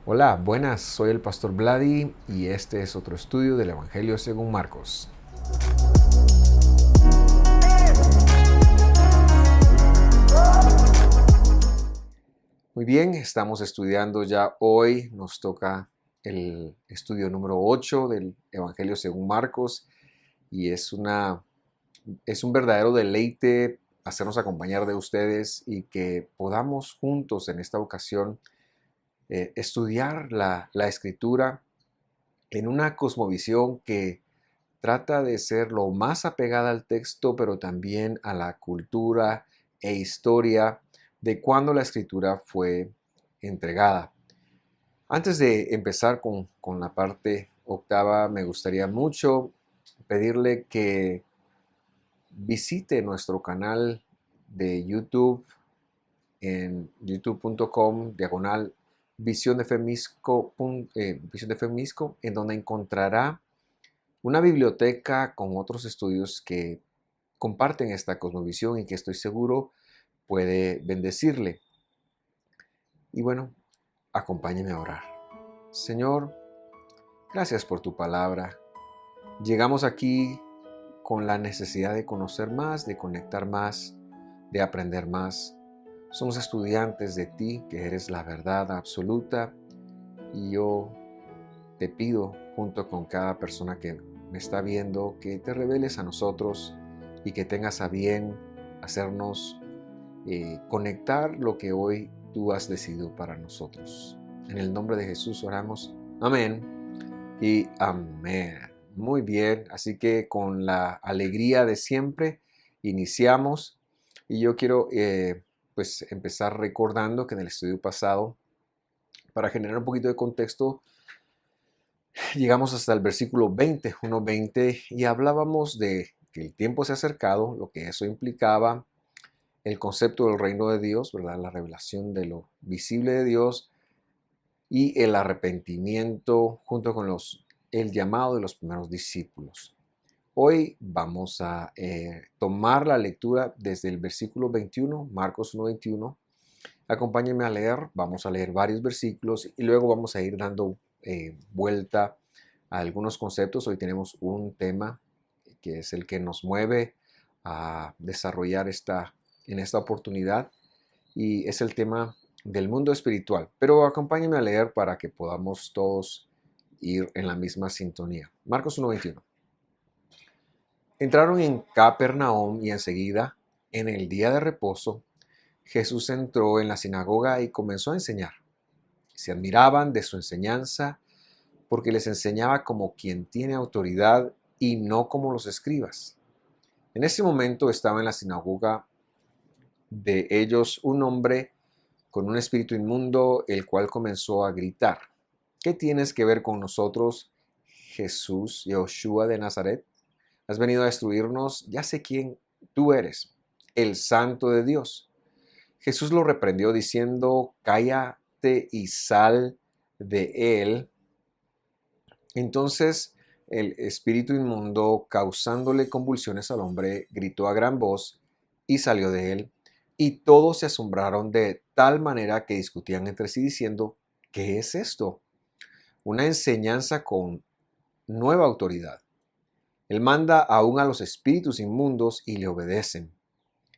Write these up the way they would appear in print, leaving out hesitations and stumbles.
Hola, buenas, soy el pastor Vladi y este es otro estudio del Evangelio según Marcos. Muy bien, estamos estudiando ya hoy, nos toca el estudio número 8 del Evangelio según Marcos y es un verdadero deleite hacernos acompañar de ustedes y que podamos juntos en esta ocasión estudiar la escritura en una cosmovisión que trata de ser lo más apegada al texto, pero también a la cultura e historia de cuando la escritura fue entregada. Antes de empezar con la parte octava, me gustaría mucho pedirle que visite nuestro canal de YouTube en youtube.com visión de Femisco, en donde encontrará una biblioteca con otros estudios que comparten esta cosmovisión y que estoy seguro puede bendecirle. Y bueno, acompáñeme a orar. Señor, gracias por tu palabra. Llegamos aquí con la necesidad de conocer más, de conectar más, de aprender más. Somos estudiantes de ti, que eres la verdad absoluta, y yo te pido, junto con cada persona que me está viendo, que te reveles a nosotros y que tengas a bien hacernos conectar lo que hoy tú has decidido para nosotros. En el nombre de Jesús oramos. Amén y amén. Muy bien, así que con la alegría de siempre iniciamos y yo quiero pues empezar recordando que en el estudio pasado, para generar un poquito de contexto, llegamos hasta el versículo 20, 1:20, y hablábamos de que el tiempo se ha acercado, lo que eso implicaba, el concepto del reino de Dios, ¿verdad? La revelación de lo visible de Dios y el arrepentimiento junto con el llamado de los primeros discípulos. Hoy vamos a tomar la lectura desde el versículo 21, Marcos 1:21. Acompáñenme a leer, vamos a leer varios versículos y luego vamos a ir dando vuelta a algunos conceptos. Hoy tenemos un tema que es el que nos mueve a desarrollar en esta oportunidad y es el tema del mundo espiritual. Pero acompáñenme a leer para que podamos todos ir en la misma sintonía. Marcos 1:21. Entraron en Capernaum y enseguida, en el día de reposo, Jesús entró en la sinagoga y comenzó a enseñar. Se admiraban de su enseñanza porque les enseñaba como quien tiene autoridad y no como los escribas. En ese momento estaba en la sinagoga de ellos un hombre con un espíritu inmundo, el cual comenzó a gritar: ¿Qué tienes que ver con nosotros, Jesús, Yahushua de Nazaret? ¿Has venido a destruirnos? Ya sé quién tú eres, el Santo de Dios. Jesús lo reprendió diciendo: cállate y sal de él. Entonces el espíritu inmundo, causándole convulsiones al hombre, gritó a gran voz y salió de él. Y todos se asombraron de tal manera que discutían entre sí diciendo: ¿qué es esto? Una enseñanza con nueva autoridad. Él manda aún a los espíritus inmundos y le obedecen.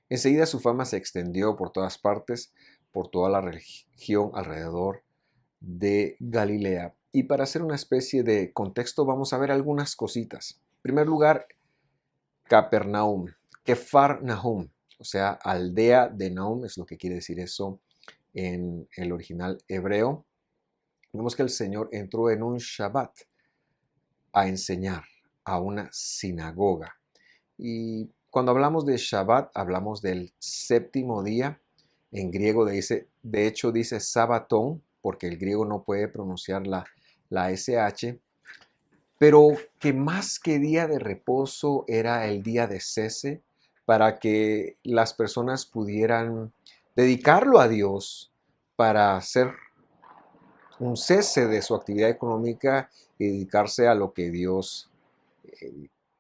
Enseguida su fama se extendió por todas partes, por toda la región alrededor de Galilea. Y para hacer una especie de contexto vamos a ver algunas cositas. En primer lugar, Capernaum, Kefar Nahum, o sea, aldea de Nahum, es lo que quiere decir eso en el original hebreo. Vemos que el Señor entró en un Shabbat a enseñar a una sinagoga. Y cuando hablamos de Shabbat, hablamos del séptimo día. En griego de hecho dice Sabatón, porque el griego no puede pronunciar la SH, pero que más que día de reposo era el día de cese para que las personas pudieran dedicarlo a Dios para hacer un cese de su actividad económica y dedicarse a lo que Dios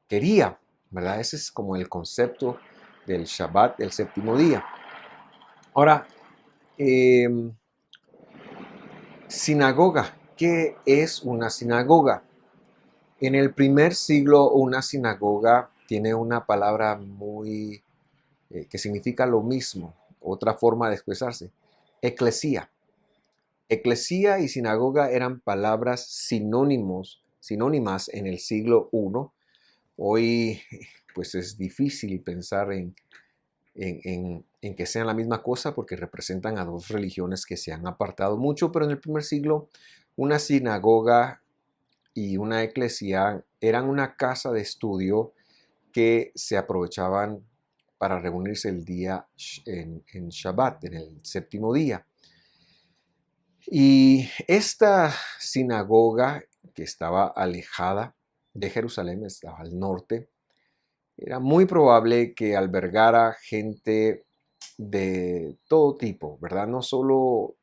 quería, ¿verdad? Ese es como el concepto del Shabbat, del séptimo día. Ahora, Sinagoga. ¿Qué es una sinagoga? En el primer siglo, una sinagoga tiene una palabra muy que significa lo mismo, otra forma de expresarse, eclesía. Eclesía y sinagoga eran palabras sinónimas en el siglo I. Hoy pues es difícil pensar en que sean la misma cosa porque representan a dos religiones que se han apartado mucho, pero en el primer siglo una sinagoga y una eclesía eran una casa de estudio que se aprovechaban para reunirse el día en Shabbat, en el séptimo día. Y esta sinagoga, que estaba alejada de Jerusalén, estaba al norte, era muy probable que albergara gente de todo tipo, ¿verdad? No solo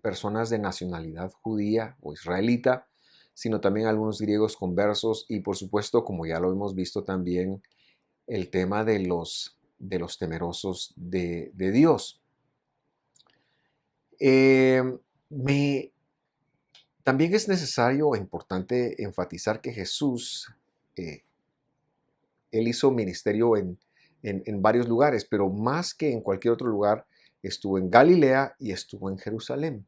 personas de nacionalidad judía o israelita, sino también algunos griegos conversos y por supuesto, como ya lo hemos visto también, el tema de los temerosos de Dios. Eh, me, También es necesario o importante enfatizar que Jesús, eh, él hizo ministerio en varios lugares, pero más que en cualquier otro lugar, estuvo en Galilea y estuvo en Jerusalén.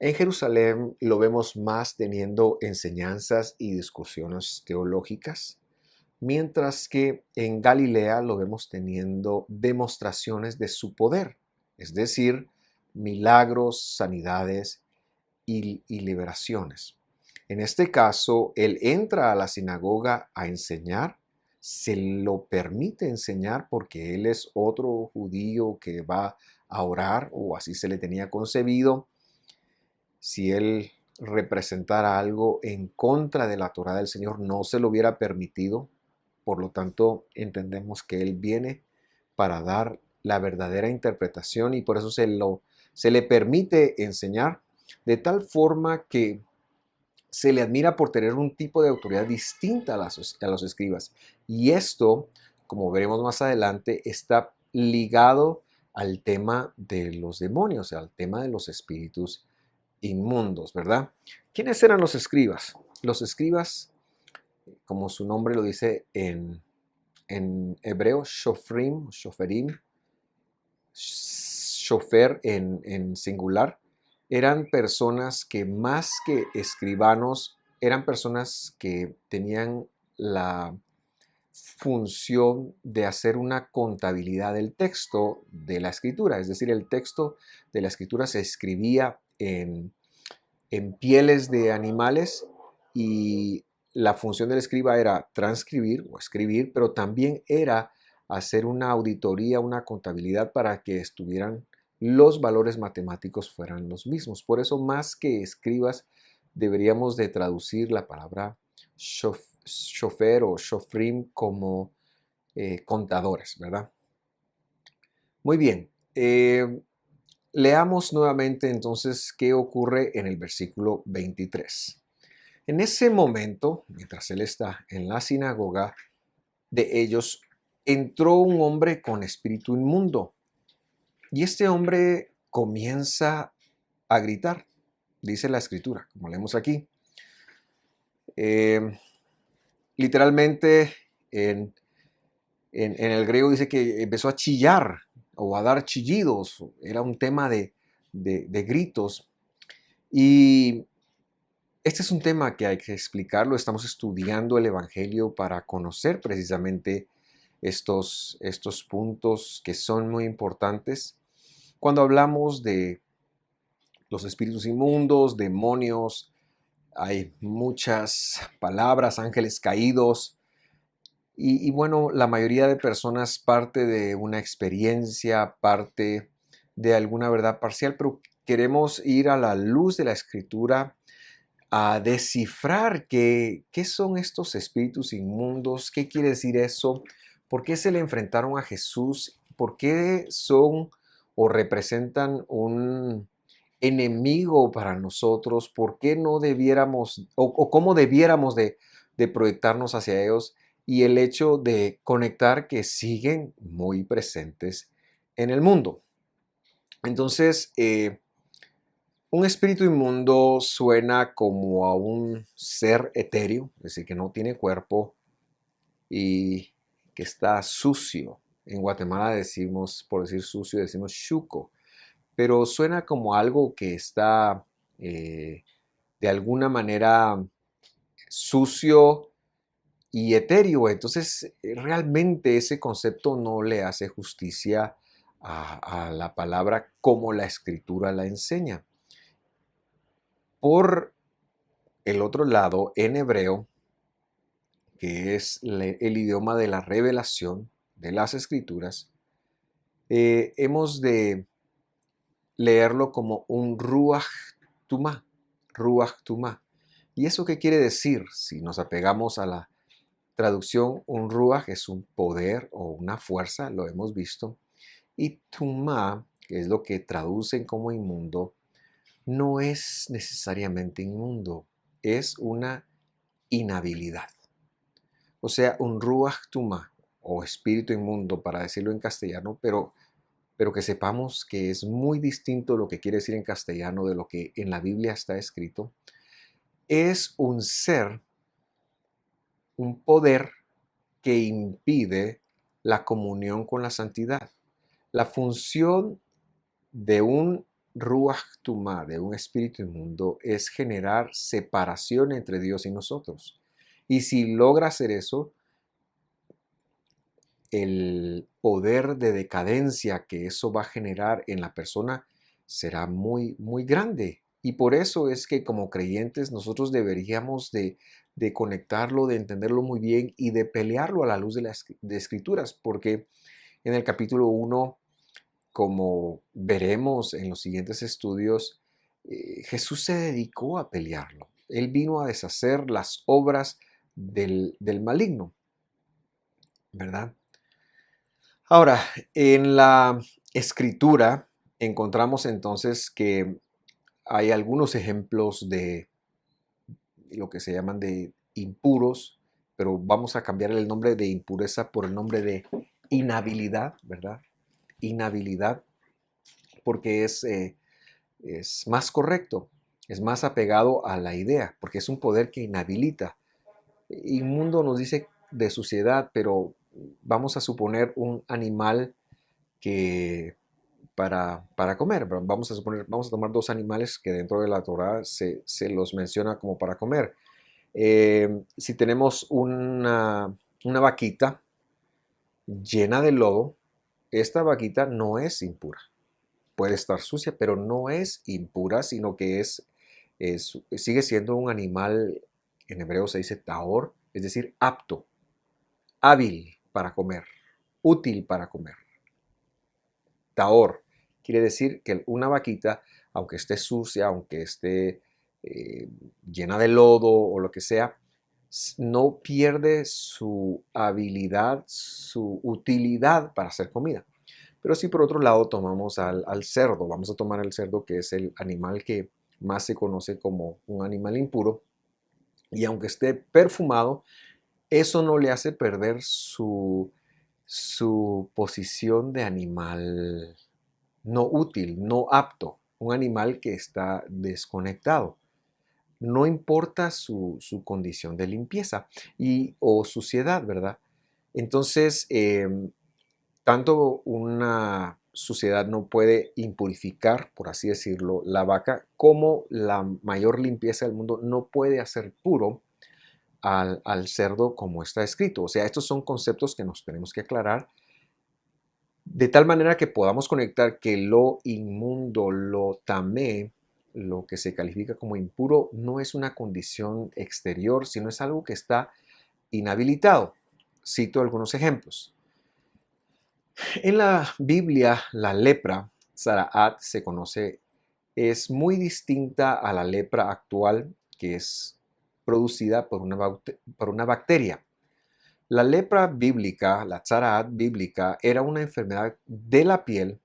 En Jerusalén lo vemos más teniendo enseñanzas y discusiones teológicas, mientras que en Galilea lo vemos teniendo demostraciones de su poder, es decir, milagros, sanidades y liberaciones. En este caso, él entra a la sinagoga a enseñar, se lo permite enseñar porque él es otro judío que va a orar, o así se le tenía concebido. Si él representara algo en contra de la Torá del Señor, no se lo hubiera permitido. Por lo tanto, entendemos que él viene para dar la verdadera interpretación y por eso se le permite enseñar de tal forma que se le admira por tener un tipo de autoridad distinta a los escribas. Y esto, como veremos más adelante, está ligado al tema de los demonios, al tema de los espíritus inmundos, ¿verdad? ¿Quiénes eran los escribas? Los escribas, como su nombre lo dice en hebreo, shoferim, shofer en singular, eran personas que más que escribanos, eran personas que tenían la función de hacer una contabilidad del texto de la escritura, es decir, el texto de la escritura se escribía en pieles de animales y la función del escriba era transcribir o escribir, pero también era hacer una auditoría, una contabilidad para que estuvieran los valores matemáticos fueran los mismos. Por eso más que escribas deberíamos de traducir la palabra shofer o shofrim como contadores, ¿verdad? Muy bien. Leamos nuevamente entonces qué ocurre en el versículo 23. En ese momento, mientras él está en la sinagoga de ellos, entró un hombre con espíritu inmundo. Y este hombre comienza a gritar, dice la escritura, como leemos aquí. Eh, Literalmente en, en el griego dice que empezó a chillar o a dar chillidos. Era un tema de gritos. Y este es un tema que hay que explicarlo. Estamos estudiando el Evangelio para conocer precisamente estos puntos que son muy importantes. Cuando hablamos de los espíritus inmundos, demonios, hay muchas palabras, ángeles caídos. Y bueno, la mayoría de personas parte de una experiencia, parte de alguna verdad parcial, pero queremos ir a la luz de la escritura a descifrar qué son estos espíritus inmundos, qué quiere decir eso, por qué se le enfrentaron a Jesús, por qué son o representan un enemigo para nosotros, por qué no debiéramos o cómo debiéramos de proyectarnos hacia ellos y el hecho de conectar que siguen muy presentes en el mundo. Entonces, Un espíritu inmundo suena como a un ser etéreo, es decir, que no tiene cuerpo y que está sucio. En Guatemala decimos, por decir sucio, decimos chuco, pero suena como algo que está de alguna manera sucio y etéreo. Entonces, realmente ese concepto no le hace justicia a la palabra como la escritura la enseña. Por el otro lado, en hebreo, que es el idioma de la revelación de las escrituras, hemos de leerlo como un ruach tumá, ruach tumá. ¿Y eso qué quiere decir? Si nos apegamos a la traducción, un ruach es un poder o una fuerza, lo hemos visto, y tumá, que es lo que traducen como inmundo, no es necesariamente inmundo, es una inhabilidad. O sea, un ruach tumá o espíritu inmundo, para decirlo en castellano, pero que sepamos que es muy distinto lo que quiere decir en castellano de lo que en la Biblia está escrito. Es un ser, un poder que impide la comunión con la santidad. La función de un ruach tumá, de un espíritu inmundo, es generar separación entre Dios y nosotros. Y si logra hacer eso, el poder de decadencia que eso va a generar en la persona será muy, muy grande. Y por eso es que como creyentes nosotros deberíamos de conectarlo, de entenderlo muy bien y de pelearlo a la luz de las de escrituras, porque en el capítulo 1, como veremos en los siguientes estudios, Jesús se dedicó a pelearlo. Él vino a deshacer las obras del maligno, ¿verdad? Ahora, en la escritura encontramos entonces que hay algunos ejemplos de lo que se llaman de impuros, pero vamos a cambiar el nombre de impureza por el nombre de inhabilidad, ¿verdad? Inhabilidad, porque es más correcto, es más apegado a la idea, porque es un poder que inhabilita. Inmundo nos dice de suciedad, pero vamos a suponer un animal que para comer. Vamos a suponer, vamos a tomar dos animales que dentro de la Torah se los menciona como para comer. Si tenemos una vaquita llena de lodo, esta vaquita no es impura. Puede estar sucia, pero no es impura, sino que sigue siendo un animal, en hebreo se dice tahor, es decir, apto, hábil para comer, útil para comer. Tahor quiere decir que una vaquita, aunque esté sucia, aunque esté llena de lodo o lo que sea, no pierde su habilidad, su utilidad para hacer comida. Pero si por otro lado tomamos al cerdo, vamos a tomar el cerdo, que es el animal que más se conoce como un animal impuro, y aunque esté perfumado, eso no le hace perder su posición de animal no útil, no apto, un animal que está desconectado. No importa su condición de limpieza o suciedad, ¿verdad? Entonces, tanto una suciedad no puede impurificar, por así decirlo, la vaca, como la mayor limpieza del mundo no puede hacer puro al cerdo como está escrito. O sea, estos son conceptos que nos tenemos que aclarar de tal manera que podamos conectar que lo inmundo, lo tamé, lo que se califica como impuro, no es una condición exterior, sino es algo que está inhabilitado. Cito algunos ejemplos. En la Biblia, la lepra, Zaraat, se conoce, es muy distinta a la lepra actual, que es producida por una bacteria. La lepra bíblica, la tzaraat bíblica, era una enfermedad de la piel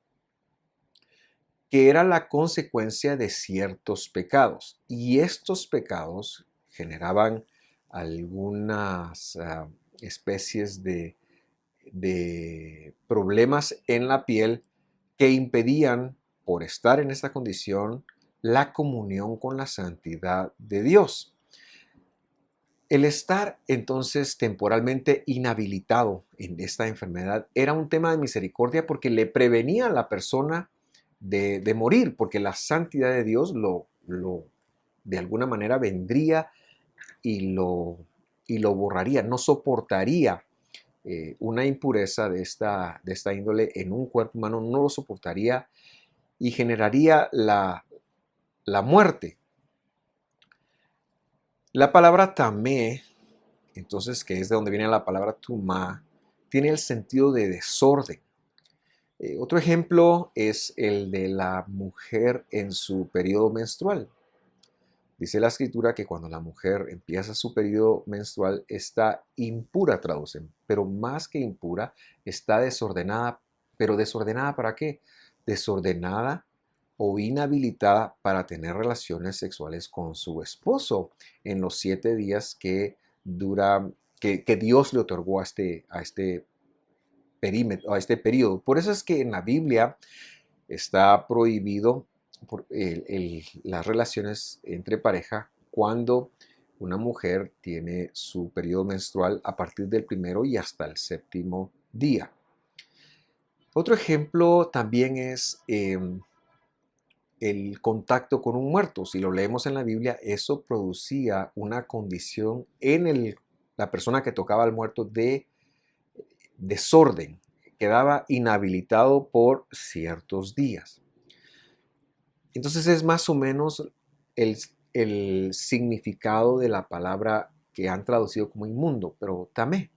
que era la consecuencia de ciertos pecados. Y estos pecados generaban algunas especies de problemas en la piel que impedían, por estar en esta condición, la comunión con la santidad de Dios. El estar entonces temporalmente inhabilitado en esta enfermedad era un tema de misericordia porque le prevenía a la persona de morir, porque la santidad de Dios de alguna manera vendría y lo borraría, no soportaría una impureza de esta índole en un cuerpo humano, no lo soportaría y generaría la muerte. La palabra tamé, entonces, que es de donde viene la palabra tumá, tiene el sentido de desorden. Otro ejemplo es el de la mujer en su periodo menstrual. Dice la escritura que cuando la mujer empieza su periodo menstrual está impura, traducen, pero más que impura, está desordenada. ¿Pero desordenada para qué? Desordenada o inhabilitada para tener relaciones sexuales con su esposo en los 7 días que dura, que Dios le otorgó a este perímetro, a este periodo. Por eso es que en la Biblia está prohibido las relaciones entre pareja cuando una mujer tiene su periodo menstrual a partir del primero y hasta el séptimo día. Otro ejemplo también es el contacto con un muerto. Si lo leemos en la Biblia, eso producía una condición en la persona que tocaba al muerto de desorden. Quedaba inhabilitado por ciertos días. Entonces es más o menos el, el significado de la palabra que han traducido como inmundo, pero tamé.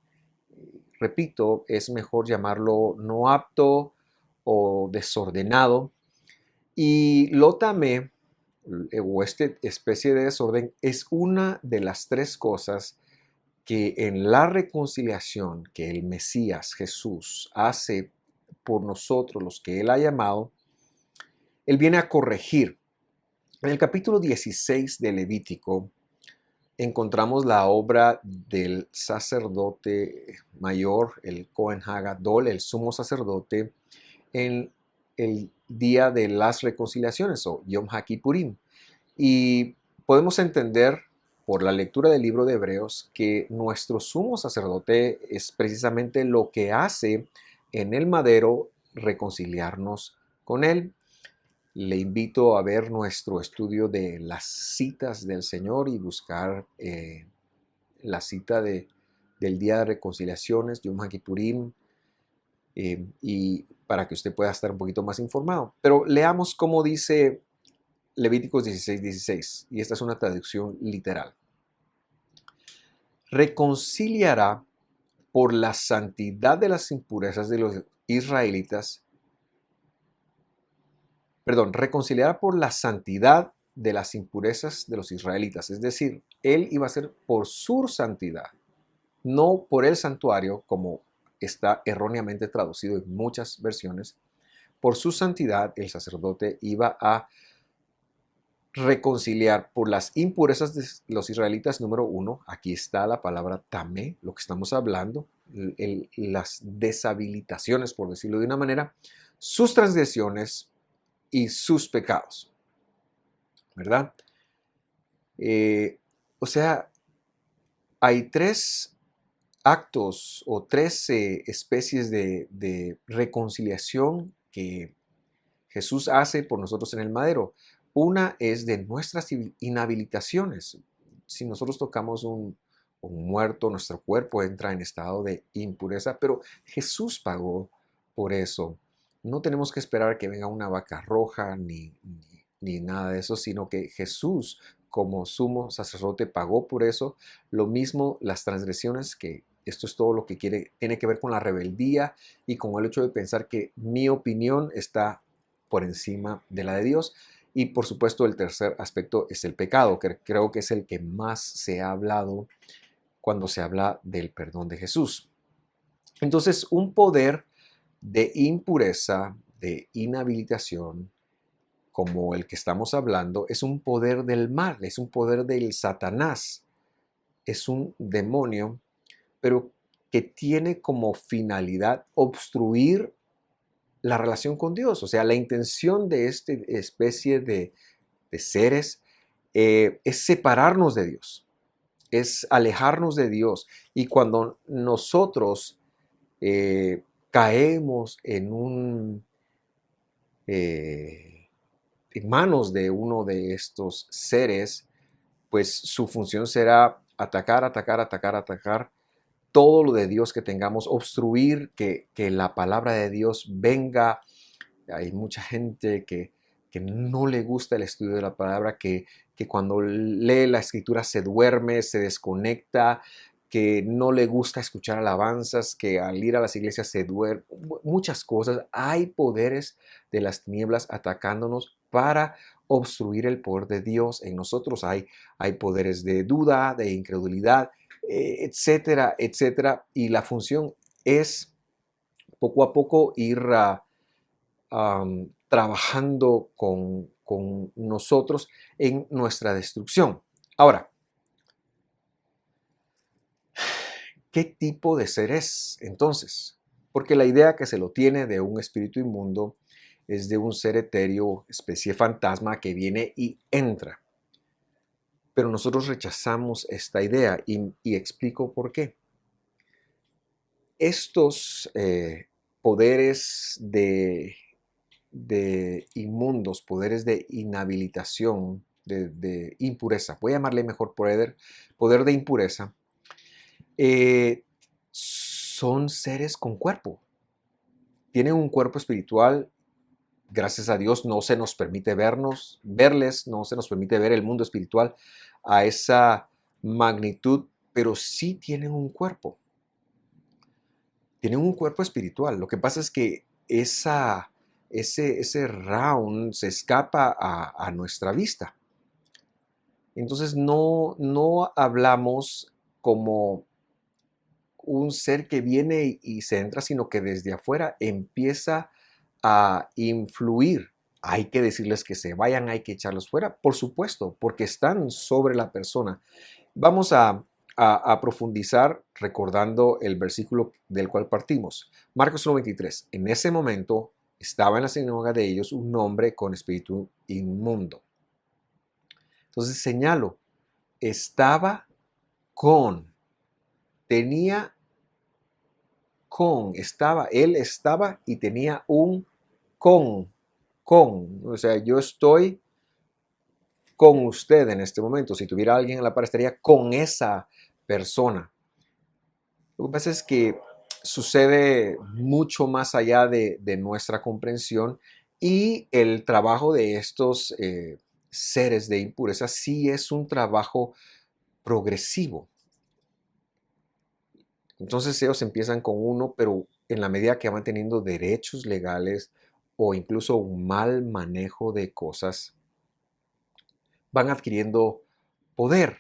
Repito, es mejor llamarlo no apto o desordenado. Y lo tamé, o esta especie de desorden, es una de las tres cosas que en la reconciliación que el Mesías Jesús hace por nosotros, los que Él ha llamado, Él viene a corregir. En el capítulo 16 de Levítico encontramos la obra del sacerdote mayor, el Cohen Hagadol, el sumo sacerdote, en el día de las reconciliaciones o Yom HaKippurim. Y podemos entender por la lectura del libro de Hebreos que nuestro sumo sacerdote es precisamente lo que hace en el madero reconciliarnos con él. Le invito a ver nuestro estudio de las citas del Señor y buscar la cita del día de reconciliaciones, Yom HaKippurim, y para que usted pueda estar un poquito más informado. Pero leamos cómo dice Levíticos 16:16, y esta es una traducción literal. Reconciliará por la santidad de las impurezas de los israelitas, reconciliará por la santidad de las impurezas de los israelitas. Es decir, él iba a ser por su santidad, no por el santuario, como está erróneamente traducido en muchas versiones. Por su santidad, el sacerdote iba a reconciliar por las impurezas de los israelitas, número uno. Aquí está la palabra tamé, lo que estamos hablando, las deshabilitaciones, por decirlo de una manera, sus transgresiones y sus pecados, ¿verdad? O sea, hay tres actos o tres especies de reconciliación que Jesús hace por nosotros en el madero. Una es de nuestras inhabilitaciones. Si nosotros tocamos un muerto, nuestro cuerpo entra en estado de impureza, pero Jesús pagó por eso. No tenemos que esperar que venga una vaca roja ni nada de eso, sino que Jesús, como sumo sacerdote, pagó por eso. Lo mismo las transgresiones, que esto es todo lo que tiene que ver con la rebeldía y con el hecho de pensar que mi opinión está por encima de la de Dios. Y por supuesto el tercer aspecto es el pecado, que creo que es el que más se ha hablado cuando se habla del perdón de Jesús. Entonces, un poder de impureza, de inhabilitación, como el que estamos hablando, es un poder del mal, es un poder del Satanás, es un demonio, pero que tiene como finalidad obstruir la relación con Dios. O sea, la intención de esta especie de seres, es separarnos de Dios, es alejarnos de Dios. Y cuando nosotros caemos en manos de uno de estos seres, pues su función será atacar, atacar, atacar, atacar todo lo de Dios que tengamos, obstruir que la palabra de Dios venga. Hay mucha gente que no le gusta el estudio de la palabra, que cuando lee la escritura se duerme, se desconecta, que no le gusta escuchar alabanzas, que al ir a las iglesias se duerme, muchas cosas. Hay poderes de las tinieblas atacándonos para obstruir el poder de Dios en nosotros. Hay poderes de duda, de incredulidad, etcétera, etcétera. Y la función es poco a poco ir trabajando con nosotros en nuestra destrucción. Ahora, ¿qué tipo de ser es entonces? Porque la idea que se lo tiene de un espíritu inmundo es de un ser etéreo, especie fantasma que viene y entra. Pero nosotros rechazamos esta idea y explico por qué. Estos poderes de inmundos, poderes de inhabilitación, de impureza, voy a llamarle mejor poder de impureza, son seres con cuerpo. Tienen un cuerpo espiritual. Gracias a Dios no se nos permite verles, no se nos permite ver el mundo espiritual a esa magnitud, pero sí tienen un cuerpo. Tienen un cuerpo espiritual. Lo que pasa es que ese round se escapa a nuestra vista. Entonces no hablamos como un ser que viene y se entra, sino que desde afuera empieza a influir. Hay que decirles que se vayan, hay que echarlos fuera, por supuesto, porque están sobre la persona. Vamos a profundizar recordando el versículo del cual partimos. Marcos 1:23. En ese momento estaba en la sinagoga de ellos un hombre con espíritu inmundo. Entonces señalo, estaba con, tenía con, él estaba y tenía un con. O sea, yo estoy con usted en este momento. Si tuviera alguien en la par, estaría con esa persona. Lo que pasa es que sucede mucho más allá de nuestra comprensión y el trabajo de estos seres de impureza sí es un trabajo progresivo. Entonces ellos empiezan con uno, pero en la medida que van teniendo derechos legales o incluso un mal manejo de cosas, van adquiriendo poder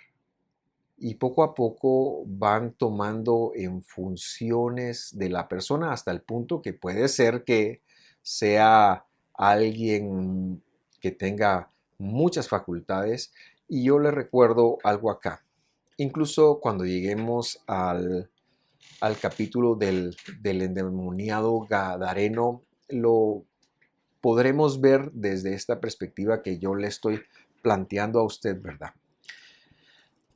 y poco a poco van tomando en funciones de la persona hasta el punto que puede ser que sea alguien que tenga muchas facultades. Y yo le recuerdo algo acá. Incluso cuando lleguemos al capítulo del endemoniado gadareno, lo podremos ver desde esta perspectiva que yo le estoy planteando a usted, ¿verdad?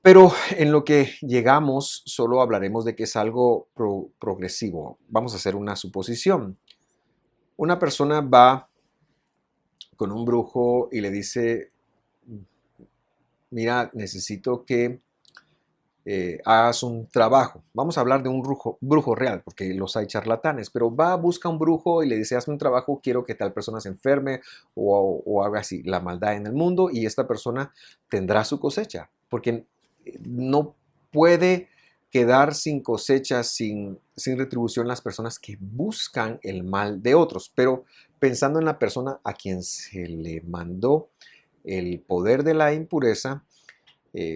Pero en lo que llegamos solo hablaremos de que es algo progresivo. Vamos a hacer una suposición. Una persona va con un brujo y le dice, mira, necesito que hagas un trabajo. Vamos a hablar de un brujo real, porque los hay charlatanes, pero va, busca un brujo y le dice, hazme un trabajo, quiero que tal persona se enferme o haga así la maldad en el mundo y esta persona tendrá su cosecha, porque no puede quedar sin cosecha, sin retribución las personas que buscan el mal de otros, pero pensando en la persona a quien se le mandó el poder de la impureza,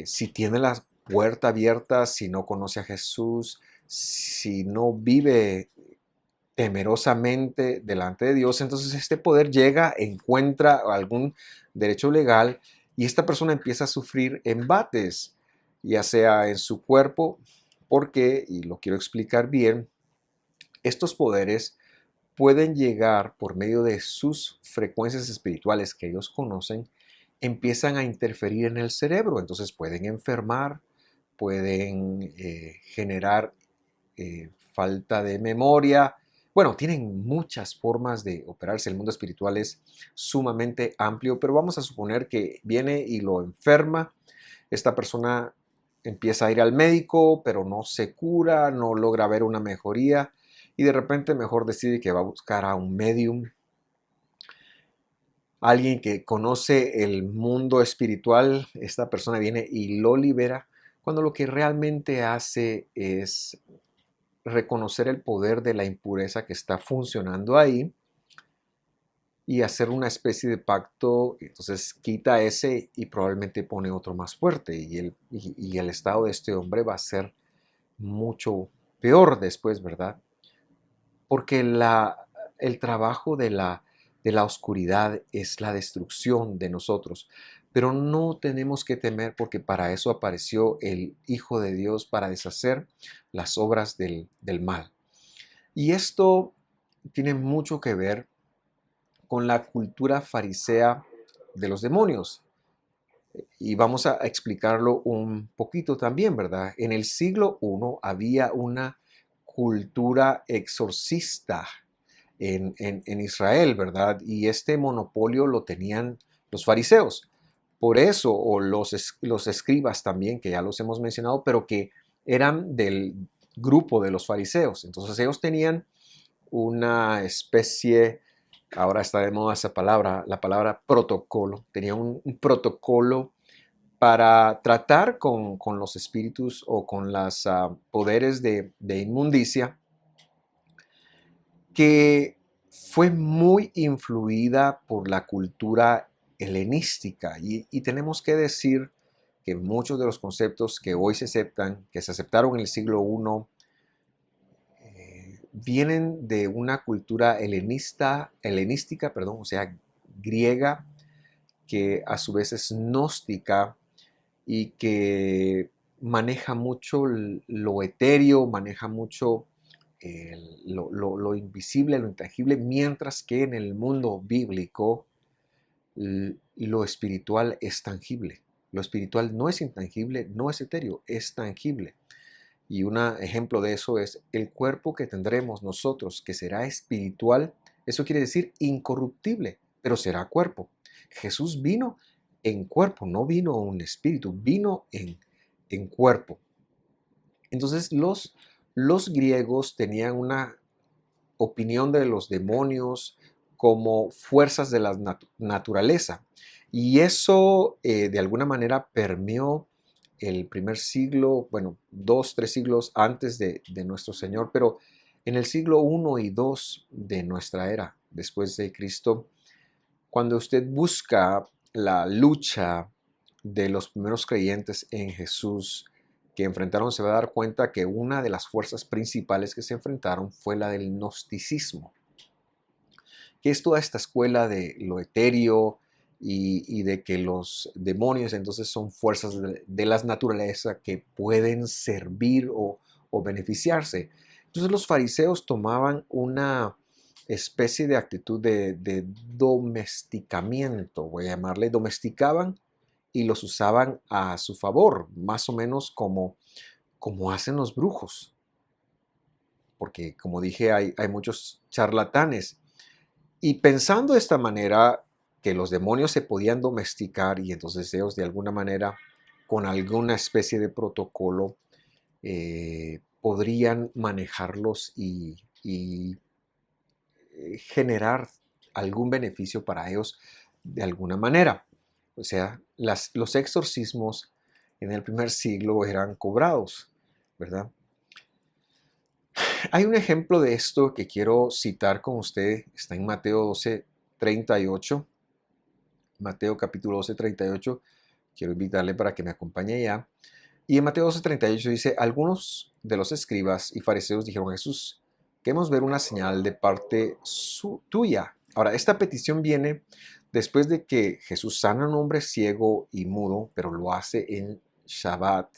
si tiene la puerta abierta, si no conoce a Jesús, si no vive temerosamente delante de Dios, entonces este poder llega, encuentra algún derecho legal y esta persona empieza a sufrir embates, ya sea en su cuerpo, porque, y lo quiero explicar bien, estos poderes pueden llegar por medio de sus frecuencias espirituales que ellos conocen empiezan a interferir en el cerebro. Entonces pueden enfermar, pueden generar falta de memoria. Bueno, tienen muchas formas de operarse. El mundo espiritual es sumamente amplio, pero vamos a suponer que viene y lo enferma. Esta persona empieza a ir al médico, pero no se cura, no logra ver una mejoría y de repente mejor decide que va a buscar a un medium, alguien que conoce el mundo espiritual. Esta persona viene y lo libera, cuando lo que realmente hace es reconocer el poder de la impureza que está funcionando ahí y hacer una especie de pacto. Entonces quita ese y probablemente pone otro más fuerte, y el estado de este hombre va a ser mucho peor después, ¿verdad? Porque el trabajo de la oscuridad es la destrucción de nosotros. Pero no tenemos que temer, porque para eso apareció el Hijo de Dios, para deshacer las obras del mal. Y esto tiene mucho que ver con la cultura farisea de los demonios. Y vamos a explicarlo un poquito también, ¿verdad? En el siglo I había una cultura exorcista en Israel, ¿verdad? Y este monopolio lo tenían los fariseos. Por eso, o los escribas también, que ya los hemos mencionado, pero que eran del grupo de los fariseos. Entonces ellos tenían una especie, ahora está de moda esa palabra, la palabra protocolo. Tenían un protocolo para tratar con los espíritus o con los poderes de inmundicia, que fue muy influida por la cultura helenística. Y tenemos que decir que muchos de los conceptos que hoy se aceptan, que se aceptaron en el siglo I, vienen de una cultura helenística, perdón, o sea, griega, que a su vez es gnóstica y que maneja mucho lo etéreo, maneja mucho lo invisible, lo intangible, mientras que en el mundo bíblico lo espiritual es tangible. Lo espiritual no es intangible, no es etéreo, es tangible. Y un ejemplo de eso es el cuerpo que tendremos nosotros, que será espiritual. Eso quiere decir incorruptible, pero será cuerpo. Jesús vino en cuerpo, no vino un espíritu, vino en cuerpo. Entonces los griegos tenían una opinión de los demonios como fuerzas de la naturaleza. Y eso de alguna manera permeó el primer siglo, bueno, 2, 3 siglos antes de nuestro Señor, pero en el siglo I y II de nuestra era, después de Cristo, cuando usted busca la lucha de los primeros creyentes en Jesús que enfrentaron, se va a dar cuenta que una de las fuerzas principales que se enfrentaron fue la del gnosticismo, que es toda esta escuela de lo etéreo y de que los demonios entonces son fuerzas de la naturaleza que pueden servir o beneficiarse. Entonces los fariseos tomaban una especie de actitud de domesticamiento, voy a llamarle, domesticaban y los usaban a su favor, más o menos como hacen los brujos. Porque como dije, hay muchos charlatanes. Y pensando de esta manera, que los demonios se podían domesticar y entonces ellos de alguna manera, con alguna especie de protocolo, podrían manejarlos y generar algún beneficio para ellos de alguna manera. O sea, los exorcismos en el primer siglo eran cobrados, ¿verdad? Hay un ejemplo de esto que quiero citar con usted, está en Mateo 12:38. Mateo capítulo 12:38. Quiero invitarle para que me acompañe ya. Y en Mateo 12:38 dice: algunos de los escribas y fariseos dijeron a Jesús: queremos ver una señal de parte tuya. Ahora, esta petición viene después de que Jesús sana a un hombre ciego y mudo, pero lo hace en Shabbat.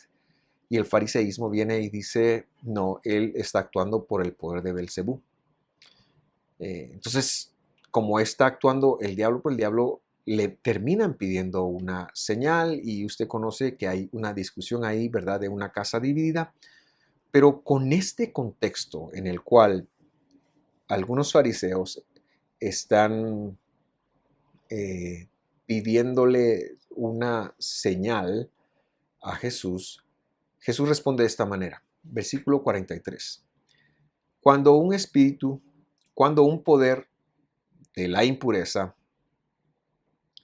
Y el fariseísmo viene y dice: no, él está actuando por el poder de Belcebú. Entonces, como está actuando el diablo, pues el diablo le terminan pidiendo una señal y usted conoce que hay una discusión ahí, ¿verdad? De una casa dividida, pero con este contexto en el cual algunos fariseos están pidiéndole una señal a Jesús, Jesús responde de esta manera. Versículo 43. Cuando un espíritu, cuando un poder de la impureza,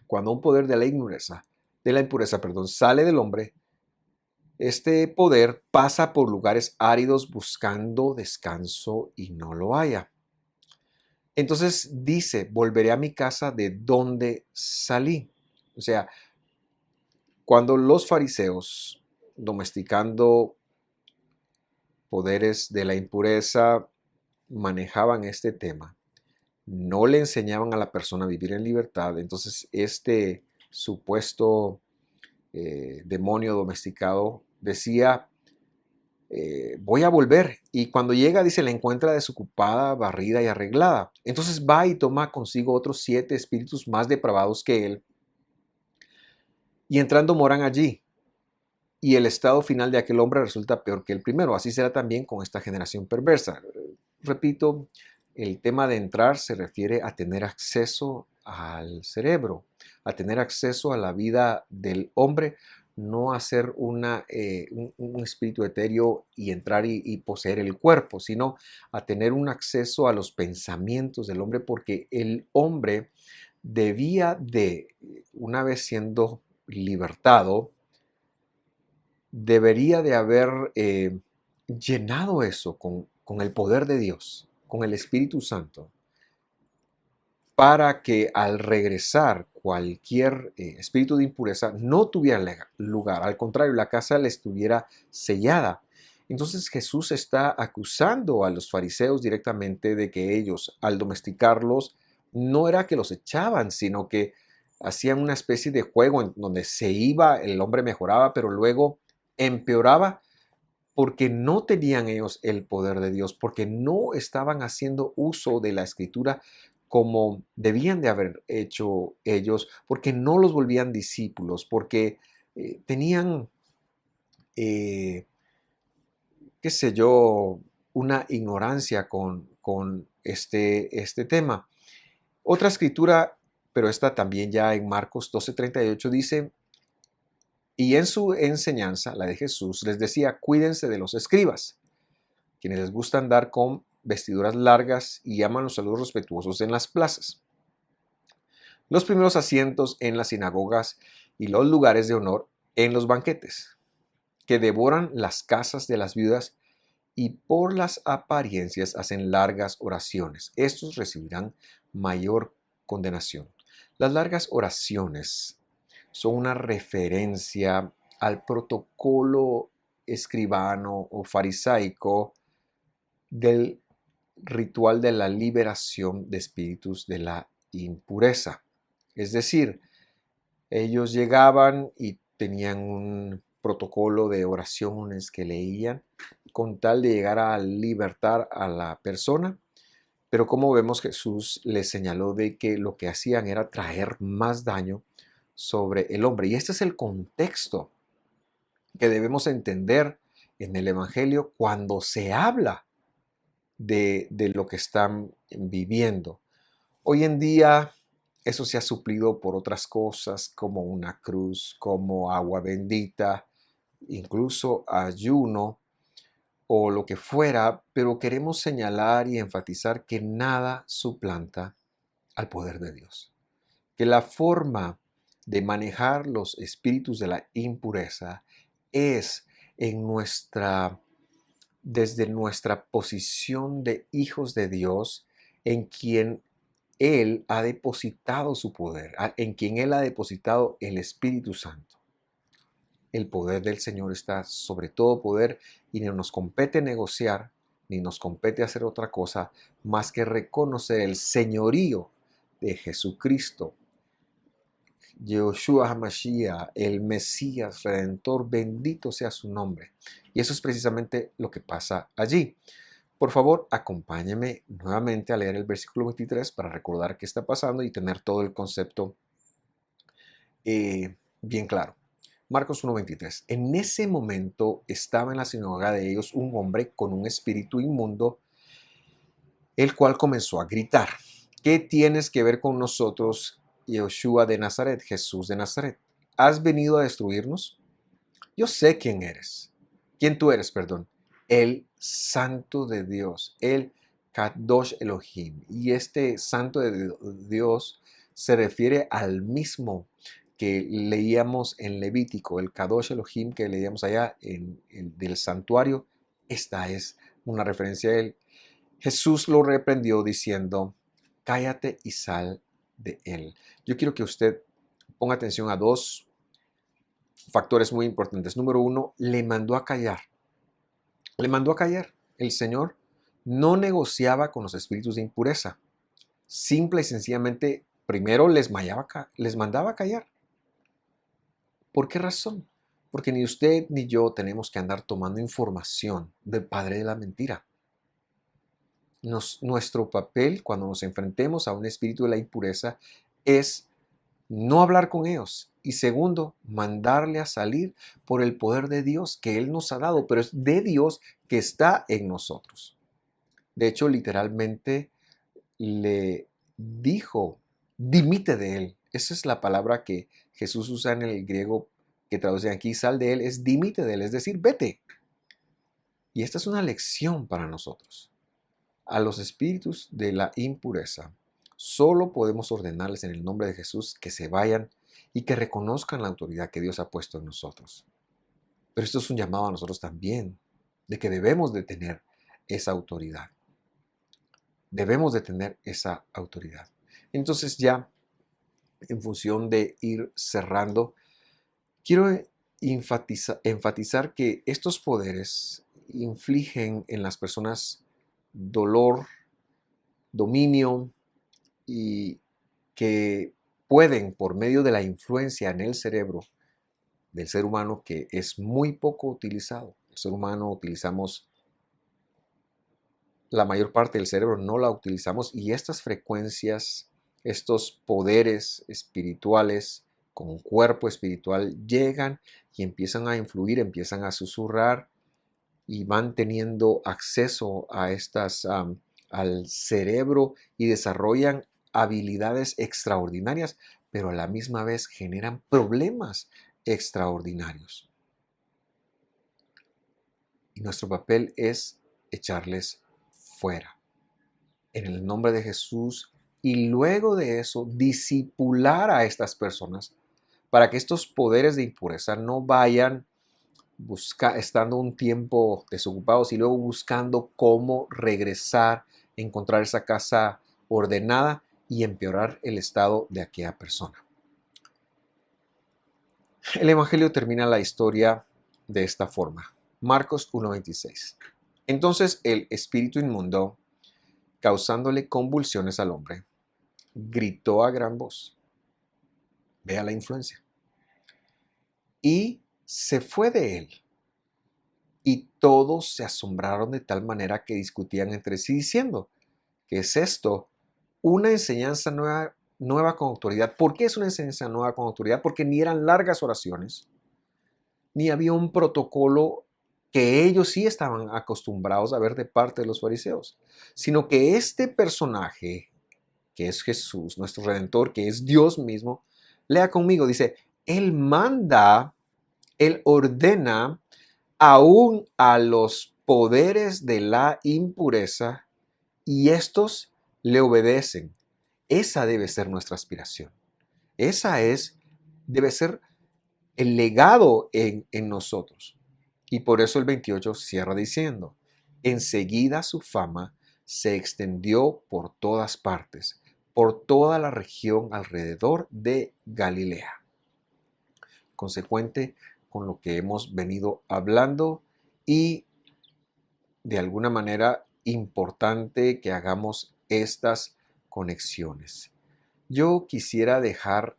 cuando un poder de la impureza, perdón, sale del hombre, este poder pasa por lugares áridos buscando descanso y no lo haya. Entonces dice, volveré a mi casa de donde salí. O sea, cuando los fariseos, domesticando poderes de la impureza, manejaban este tema, no le enseñaban a la persona a vivir en libertad, entonces este supuesto demonio domesticado decía, voy a volver. Y cuando llega, dice, la encuentra desocupada, barrida y arreglada. Entonces va y toma consigo otros 7 espíritus más depravados que él. Y entrando moran allí. Y el estado final de aquel hombre resulta peor que el primero. Así será también con esta generación perversa. Repito, el tema de entrar se refiere a tener acceso al cerebro, a tener acceso a la vida del hombre, no a ser un espíritu etéreo y entrar y poseer el cuerpo, sino a tener un acceso a los pensamientos del hombre, porque el hombre debía de, una vez siendo libertado, debería de haber llenado eso con el poder de Dios, con el Espíritu Santo, para que al regresar cualquier espíritu de impureza no tuviera lugar, al contrario, la casa le estuviera sellada. Entonces Jesús está acusando a los fariseos directamente de que ellos, al domesticarlos, no era que los echaban, sino que hacían una especie de juego en donde se iba, el hombre mejoraba, pero luego empeoraba porque no tenían ellos el poder de Dios, porque no estaban haciendo uso de la escritura como debían de haber hecho ellos, porque no los volvían discípulos, porque tenían, eh, qué sé yo, una ignorancia con este tema. Otra escritura, pero esta también ya en Marcos 12:38 dice, y en su enseñanza, la de Jesús, les decía, cuídense de los escribas, quienes les gusta andar con vestiduras largas y aman los saludos respetuosos en las plazas, los primeros asientos en las sinagogas y los lugares de honor en los banquetes, que devoran las casas de las viudas y por las apariencias hacen largas oraciones. Estos recibirán mayor condenación. Las largas oraciones son una referencia al protocolo escribano o farisaico del ritual de la liberación de espíritus de la impureza. Es decir, ellos llegaban y tenían un protocolo de oraciones que leían con tal de llegar a libertar a la persona, pero como vemos Jesús les señaló de que lo que hacían era traer más daño sobre el hombre. Y este es el contexto que debemos entender en el Evangelio cuando se habla de lo que están viviendo. Hoy en día eso se ha suplido por otras cosas como una cruz, como agua bendita, incluso ayuno o lo que fuera, pero queremos señalar y enfatizar que nada suplanta al poder de Dios. Que la forma de manejar los espíritus de la impureza es en desde nuestra posición de hijos de Dios, en quien Él ha depositado su poder, en quien Él ha depositado el Espíritu Santo. El poder del Señor está sobre todo poder y no nos compete negociar, ni nos compete hacer otra cosa más que reconocer el señorío de Jesucristo, Yeshua HaMashiach, el Mesías Redentor, bendito sea su nombre. Y eso es precisamente lo que pasa allí. Por favor, acompáñeme nuevamente a leer el versículo 23 para recordar qué está pasando y tener todo el concepto bien claro. Marcos 1:23. En ese momento estaba en la sinagoga de ellos un hombre con un espíritu inmundo, el cual comenzó a gritar: ¿Qué tienes que ver con nosotros, Yeshua de Nazaret, Jesús de Nazaret? ¿Has venido a destruirnos? Yo sé quién tú eres, perdón, el Santo de Dios, el Kadosh Elohim. Y este Santo de Dios se refiere al mismo que leíamos en Levítico, el Kadosh Elohim que leíamos allá en el del santuario. Esta es una referencia a él. Jesús lo reprendió diciendo: cállate y sal de él. Yo quiero que usted ponga atención a dos factores muy importantes. Número uno, le mandó a callar. Le mandó a callar. El Señor no negociaba con los espíritus de impureza. Simple y sencillamente, primero les mandaba a callar. ¿Por qué razón? Porque ni usted ni yo tenemos que andar tomando información del padre de la mentira. Nuestro papel cuando nos enfrentemos a un espíritu de la impureza es no hablar con ellos. Y segundo, mandarle a salir por el poder de Dios que Él nos ha dado, pero es de Dios que está en nosotros. De hecho, literalmente le dijo: dimite de Él. Esa es la palabra que Jesús usa en el griego que traducen aquí: sal de Él, es dimite de Él, es decir, vete. Y esta es una lección para nosotros. A los espíritus de la impureza solo podemos ordenarles en el nombre de Jesús que se vayan y que reconozcan la autoridad que Dios ha puesto en nosotros. Pero esto es un llamado a nosotros también, de que debemos de tener esa autoridad. Debemos de tener esa autoridad. Entonces, ya en función de ir cerrando, quiero enfatizar que estos poderes infligen en las personas dolor, dominio, y que pueden, por medio de la influencia en el cerebro del ser humano, que es muy poco utilizado. El ser humano utilizamos la mayor parte del cerebro, no la utilizamos, y estas frecuencias, estos poderes espirituales con cuerpo espiritual llegan y empiezan a influir, empiezan a susurrar y van teniendo acceso a al cerebro y desarrollan habilidades extraordinarias, pero a la misma vez generan problemas extraordinarios. Y nuestro papel es echarles fuera en el nombre de Jesús, y luego de eso disipular a estas personas para que estos poderes de impureza no vayan estando un tiempo desocupados y luego buscando cómo regresar, encontrar esa casa ordenada y empeorar el estado de aquella persona. El Evangelio termina la historia de esta forma. Marcos 1:26. Entonces el espíritu inmundo, causándole convulsiones al hombre, gritó a gran voz. Vea la influencia. Y se fue de él. Y todos se asombraron de tal manera que discutían entre sí diciendo: ¿qué es esto? Una enseñanza nueva con autoridad. ¿Por qué es una enseñanza nueva con autoridad? Porque ni eran largas oraciones, ni había un protocolo que ellos sí estaban acostumbrados a ver de parte de los fariseos, sino que este personaje, que es Jesús, nuestro Redentor, que es Dios mismo, lea conmigo, dice: Él manda, Él ordena aún a los poderes de la impureza, y estos le obedecen. Esa debe ser nuestra aspiración. Debe ser el legado en nosotros. Y por eso el 28 cierra diciendo: enseguida su fama se extendió por todas partes, por toda la región alrededor de Galilea. Consecuente con lo que hemos venido hablando, y de alguna manera importante que hagamos estas conexiones. Yo quisiera dejar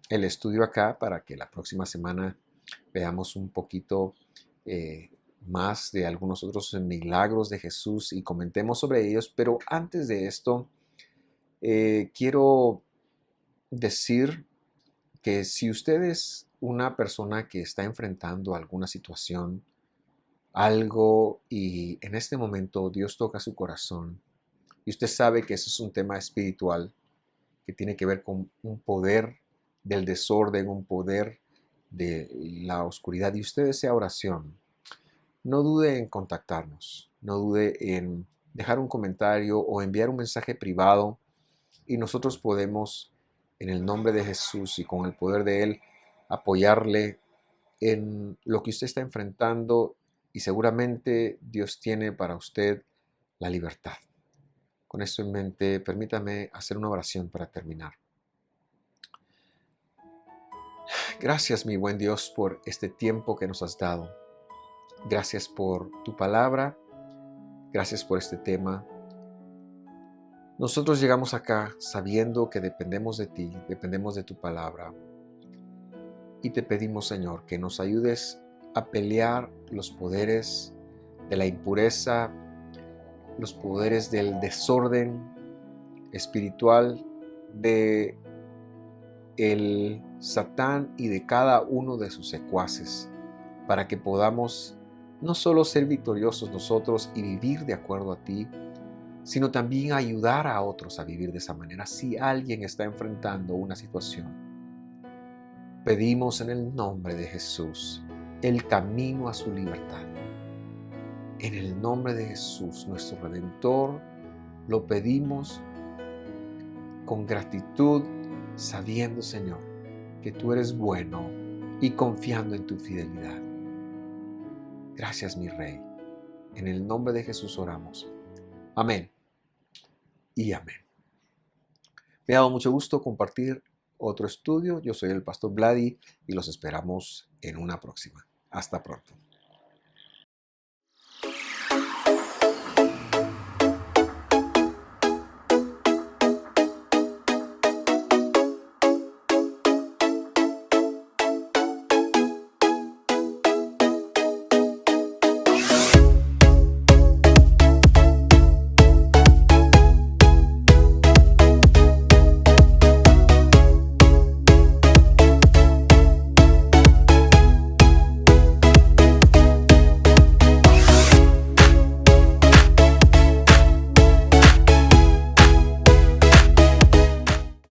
el estudio acá para que la próxima semana veamos un poquito más de algunos otros milagros de Jesús y comentemos sobre ellos, pero antes de esto quiero decir que si usted es una persona que está enfrentando alguna situación, algo, y en este momento Dios toca su corazón, y usted sabe que ese es un tema espiritual, que tiene que ver con un poder del desorden, un poder de la oscuridad, y usted desea oración, no dude en contactarnos, no dude en dejar un comentario o enviar un mensaje privado y nosotros podemos, en el nombre de Jesús y con el poder de Él, apoyarle en lo que usted está enfrentando y seguramente Dios tiene para usted la libertad. Con esto en mente, permítame hacer una oración para terminar. Gracias, mi buen Dios, por este tiempo que nos has dado. Gracias por tu palabra. Gracias por este tema. Nosotros llegamos acá sabiendo que dependemos de ti, dependemos de tu palabra. Y te pedimos, Señor, que nos ayudes a pelear los poderes de la impureza, los poderes del desorden espiritual, de el Satán y de cada uno de sus secuaces, para que podamos no solo ser victoriosos nosotros y vivir de acuerdo a ti, sino también ayudar a otros a vivir de esa manera. Si alguien está enfrentando una situación, pedimos en el nombre de Jesús el camino a su libertad. En el nombre de Jesús, nuestro Redentor, lo pedimos con gratitud, sabiendo, Señor, que tú eres bueno y confiando en tu fidelidad. Gracias, mi Rey. En el nombre de Jesús oramos. Amén y amén. Me ha dado mucho gusto compartir otro estudio. Yo soy el Pastor Vladi y los esperamos en una próxima. Hasta pronto.